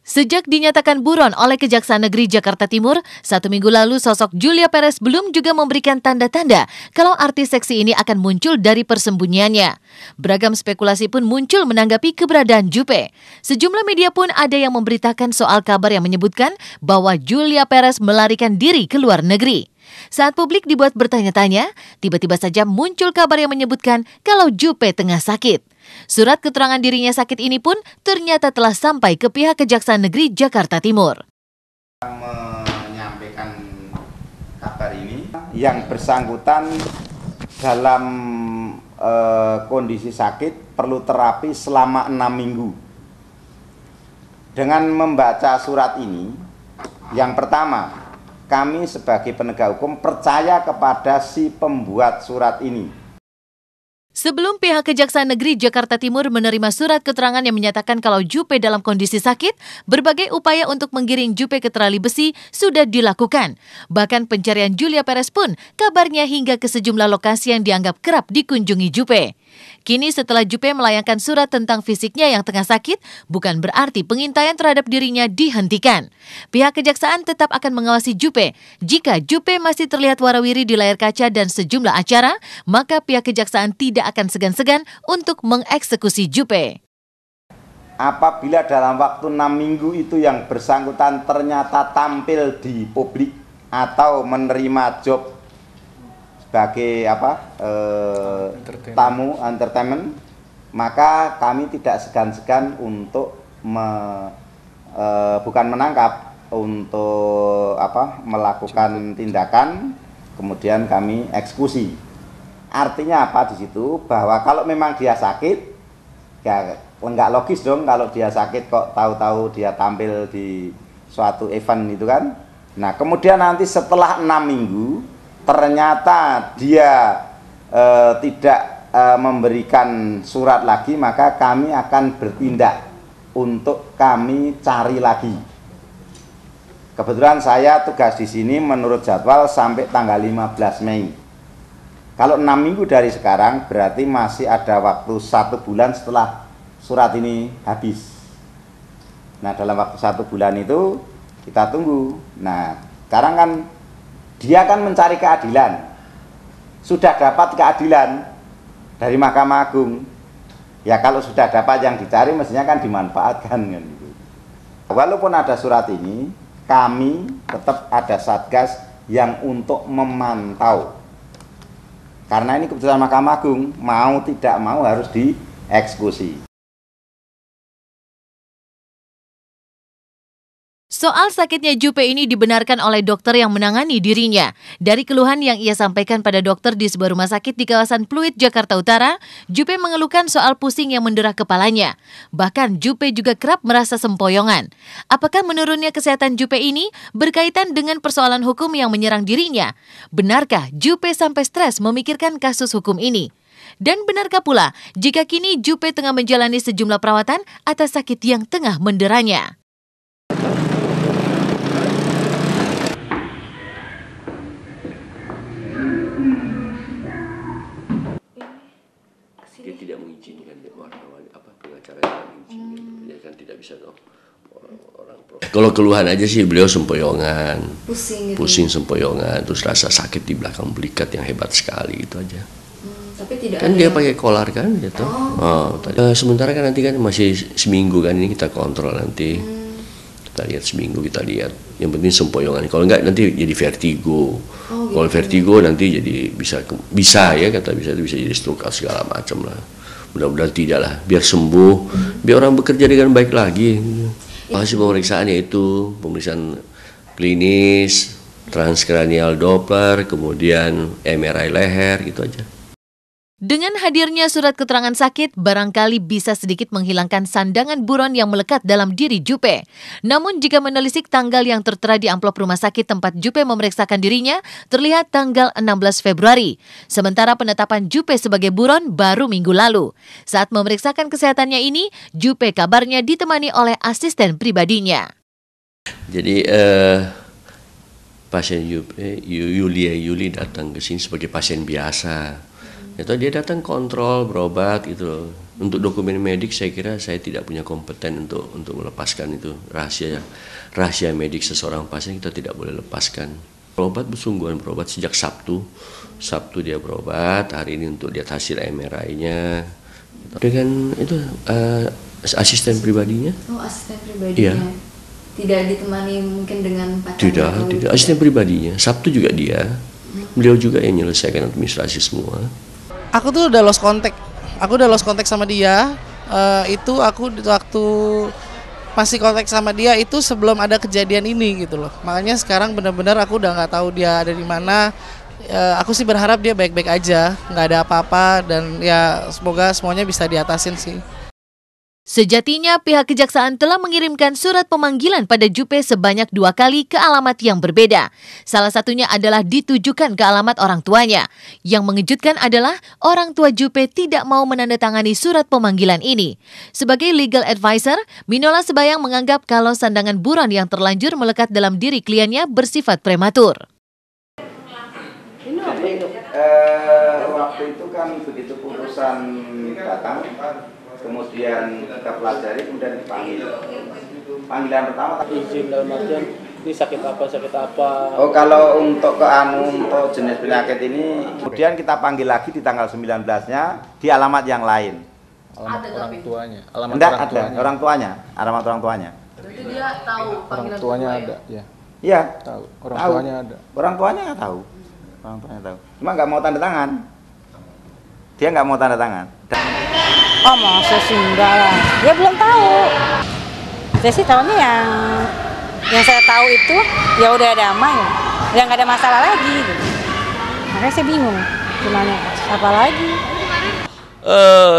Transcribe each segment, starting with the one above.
Sejak dinyatakan buron oleh Kejaksaan Negeri Jakarta Timur, 1 minggu lalu sosok Julia Perez belum juga memberikan tanda-tanda kalau artis seksi ini akan muncul dari persembunyiannya. Beragam spekulasi pun muncul menanggapi keberadaan Jupe. Sejumlah media pun ada yang memberitakan soal kabar yang menyebutkan bahwa Julia Perez melarikan diri ke luar negeri. Saat publik dibuat bertanya-tanya, tiba-tiba saja muncul kabar yang menyebutkan kalau Jupe tengah sakit. Surat keterangan dirinya sakit ini pun ternyata telah sampai ke pihak Kejaksaan Negeri Jakarta Timur. Menyampaikan kabar ini, yang bersangkutan dalam kondisi sakit perlu terapi selama 6 minggu. Dengan membaca surat ini, yang pertama, kami sebagai penegak hukum percaya kepada si pembuat surat ini. Sebelum pihak Kejaksaan Negeri Jakarta Timur menerima surat keterangan yang menyatakan kalau Jupe dalam kondisi sakit, berbagai upaya untuk menggiring Jupe ke terali besi sudah dilakukan. Bahkan pencarian Julia Perez pun kabarnya hingga ke sejumlah lokasi yang dianggap kerap dikunjungi Jupe. Kini setelah Jupe melayangkan surat tentang fisiknya yang tengah sakit, bukan berarti pengintaian terhadap dirinya dihentikan. Pihak Kejaksaan tetap akan mengawasi Jupe. Jika Jupe masih terlihat warawiri di layar kaca dan sejumlah acara, maka pihak Kejaksaan tidak akan segan-segan untuk mengeksekusi Jupe. Apabila dalam waktu 6 minggu itu yang bersangkutan ternyata tampil di publik atau menerima job sebagai tamu entertainment, maka kami tidak segan-segan untuk bukan menangkap, untuk melakukan tindakan, kemudian kami eksekusi. Artinya apa di situ? Bahwa kalau memang dia sakit, ya nggak logis dong kalau dia sakit kok tahu-tahu dia tampil di suatu event itu kan. Nah kemudian nanti setelah 6 minggu ternyata dia tidak memberikan surat lagi, maka kami akan bertindak untuk kami cari lagi. Kebetulan saya tugas di sini menurut jadwal sampai tanggal 15 Mei. Kalau 6 minggu dari sekarang berarti masih ada waktu 1 bulan setelah surat ini habis. Nah dalam waktu 1 bulan itu kita tunggu. Nah sekarang kan dia akan mencari keadilan. Sudah dapat keadilan dari Mahkamah Agung. Ya kalau sudah dapat yang dicari mestinya kan dimanfaatkan kan gitu. Walaupun ada surat ini, kami tetap ada satgas yang untuk memantau. Karena ini keputusan Mahkamah Agung, mau tidak mau harus dieksekusi. Soal sakitnya Jupe ini dibenarkan oleh dokter yang menangani dirinya. Dari keluhan yang ia sampaikan pada dokter di sebuah rumah sakit di kawasan Pluit, Jakarta Utara, Jupe mengeluhkan soal pusing yang mendera kepalanya. Bahkan Jupe juga kerap merasa sempoyongan. Apakah menurunnya kesehatan Jupe ini berkaitan dengan persoalan hukum yang menyerang dirinya? Benarkah Jupe sampai stres memikirkan kasus hukum ini? Dan benarkah pula jika kini Jupe tengah menjalani sejumlah perawatan atas sakit yang tengah menderanya? Dia tidak mengizinkan wartawan pengacara yang mengizinkan, dia kan tidak bisa dong orang profesional. Kalau keluhan aja sih beliau sempoyongan, pusing sempoyongan, terus rasa sakit di belakang belikat yang hebat sekali itu aja. Tapi tidak kan dia pakai kolar kan gitu. Sementara kan nanti kan masih seminggu kan ini kita kontrol nanti. Kita lihat seminggu kita lihat. Yang penting sempoyongan. Kalau enggak nanti jadi vertigo. Gitu. Kalau vertigo nanti jadi bisa ya kata bisa jadi stroke segala macam lah. Mudah-mudahan tidak lah. Biar sembuh, biar orang bekerja dengan baik lagi. Hasil pemeriksaannya itu pemeriksaan klinis, transkranial Doppler, kemudian MRI leher gitu aja. Dengan hadirnya surat keterangan sakit, barangkali bisa sedikit menghilangkan sandangan buron yang melekat dalam diri Jupe. Namun jika menelisik tanggal yang tertera di amplop rumah sakit tempat Jupe memeriksakan dirinya, terlihat tanggal 16 Februari. Sementara penetapan Jupe sebagai buron baru minggu lalu. Saat memeriksakan kesehatannya ini, Jupe kabarnya ditemani oleh asisten pribadinya. Jadi pasien Jupe, Yuli datang ke sini sebagai pasien biasa. Atau dia datang kontrol, berobat gitu loh. Untuk dokumen medik saya kira saya tidak punya kompeten untuk melepaskan itu rahasia medik seseorang pasien kita tidak boleh lepaskan. Berobat bersungguhan berobat sejak Sabtu dia berobat, hari ini untuk lihat hasil MRI-nya dengan itu asisten pribadinya. Oh, asisten pribadinya. Iya. Tidak ditemani mungkin dengan pacar? Tidak, asisten pribadinya. Sabtu juga dia. Beliau juga yang menyelesaikan administrasi semua. Aku tuh udah lost contact. Aku udah lost contact sama dia. Itu aku waktu masih kontak sama dia itu sebelum ada kejadian ini gitu loh. Makanya sekarang benar-benar aku udah nggak tahu dia ada di mana. Aku sih berharap dia baik-baik aja, nggak ada apa-apa dan ya semoga semuanya bisa diatasin sih. Sejatinya pihak kejaksaan telah mengirimkan surat pemanggilan pada Jupe sebanyak 2 kali ke alamat yang berbeda. Salah satunya adalah ditujukan ke alamat orang tuanya. Yang mengejutkan adalah orang tua Jupe tidak mau menandatangani surat pemanggilan ini. Sebagai legal advisor, Minola Sebayang menganggap kalau sandangan buron yang terlanjur melekat dalam diri kliennya bersifat prematur. Jadi waktu itu kan begitu putusan datang, kemudian kita pelajari, kemudian dipanggil. Panggilan pertama izin dalam artian ini sakit apa? Oh, kalau untuk untuk jenis penyakit ini, kemudian kita panggil lagi di tanggal 19-nya di alamat yang lain. Alamat orang tuanya. Alamat orang tuanya. Berarti dia tahu orang tuanya ada, ya. Iya. Tahu. Tuanya ada. Orang tuanya nggak tahu. Orang tuanya tahu. Cuma nggak mau tanda tangan. Dia nggak mau tanda tangan. Oh, masa sih enggak lah. Dia belum tahu. Saya sih tahunya yang saya tahu itu ya udah damai, ya nggak ada masalah lagi. Gitu. Makanya saya bingung gimana apa lagi.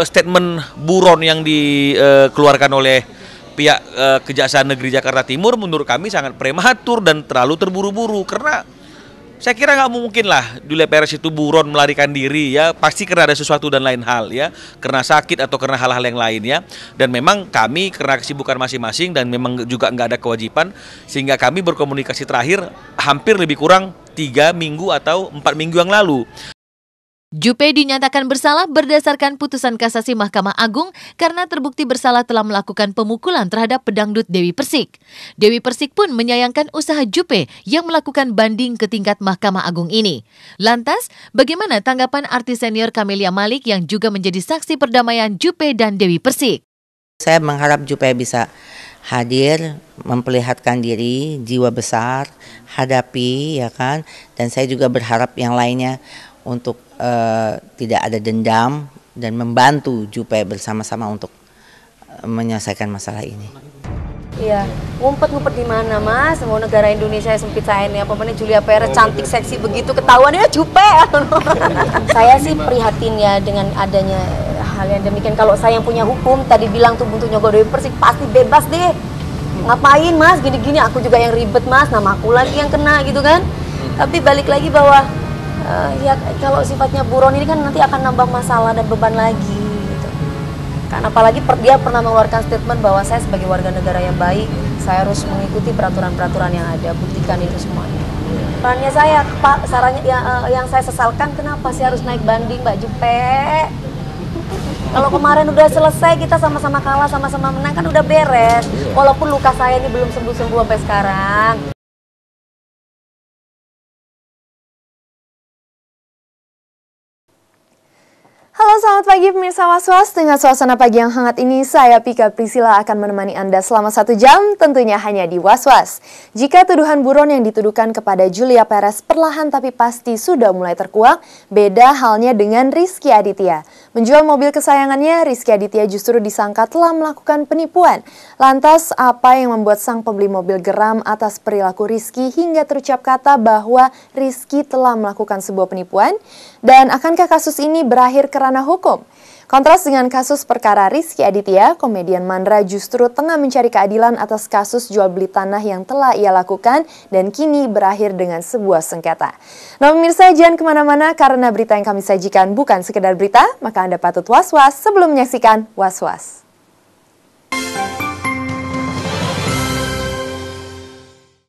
Statement buron yang dikeluarkan oleh pihak Kejaksaan Negeri Jakarta Timur menurut kami sangat prematur dan terlalu terburu-buru karena saya kira nggak mungkin lah di LPRS itu buron melarikan diri ya, pasti karena ada sesuatu dan lain hal ya, karena sakit atau karena hal-hal yang lain ya. Dan memang kami karena kesibukan masing-masing dan memang juga nggak ada kewajiban, sehingga kami berkomunikasi terakhir hampir lebih kurang 3 minggu atau 4 minggu yang lalu. Jupe dinyatakan bersalah berdasarkan putusan kasasi Mahkamah Agung karena terbukti bersalah telah melakukan pemukulan terhadap pedangdut Dewi Persik. Dewi Persik pun menyayangkan usaha Jupe yang melakukan banding ke tingkat Mahkamah Agung ini. Lantas, bagaimana tanggapan artis senior Camelia Malik yang juga menjadi saksi perdamaian Jupe dan Dewi Persik? Saya mengharap Jupe bisa hadir, memperlihatkan diri, jiwa besar, hadapi ya kan. Dan saya juga berharap yang lainnya untuk tidak ada dendam dan membantu Jupe bersama-sama untuk menyelesaikan masalah ini. Iya, ngumpet-ngumpet di mana Mas? Mau negara Indonesia sempit saya ini, apa namanya Julia Perez cantik seksi begitu ketahuan ya Jupe. Saya sih prihatin ya dengan adanya hal yang demikian. Kalau saya yang punya hukum tadi bilang tuh untuk nyogok Dewi Persik pasti bebas deh. Ngapain Mas gini-gini, aku juga yang ribet Mas, nama aku lagi yang kena gitu kan. Tapi balik lagi bahwa ya kalau sifatnya buron ini kan nanti akan nambah masalah dan beban lagi gitu. Kan apalagi dia pernah mengeluarkan statement bahwa saya sebagai warga negara yang baik, saya harus mengikuti peraturan-peraturan yang ada, buktikan itu semuanya. Perannya saya, Pak, sarannya yang saya sesalkan kenapa sih harus naik banding Mbak Jupe? Kalau kemarin udah selesai, kita sama-sama kalah, sama-sama menang kan udah beres. Walaupun luka saya ini belum sembuh-sembuh sampai sekarang. Halo, selamat pagi pemirsa Was-Was. Dengan suasana pagi yang hangat ini, saya Pika Priscilla akan menemani Anda selama 1 jam, tentunya hanya di Was-Was. Jika tuduhan buron yang dituduhkan kepada Julia Perez perlahan tapi pasti sudah mulai terkuak, beda halnya dengan Rizky Aditya. Menjual mobil kesayangannya, Rizky Aditya justru disangka telah melakukan penipuan. Lantas, apa yang membuat sang pembeli mobil geram atas perilaku Rizky hingga terucap kata bahwa Rizky telah melakukan sebuah penipuan? Dan akankah kasus ini berakhir ke ranah hukum? Kontras dengan kasus perkara Rizky Aditya, komedian Mandra justru tengah mencari keadilan atas kasus jual beli tanah yang telah ia lakukan dan kini berakhir dengan sebuah sengketa. Nah pemirsa, jangan kemana-mana karena berita yang kami sajikan bukan sekedar berita, maka Anda patut was-was sebelum menyaksikan Was-Was.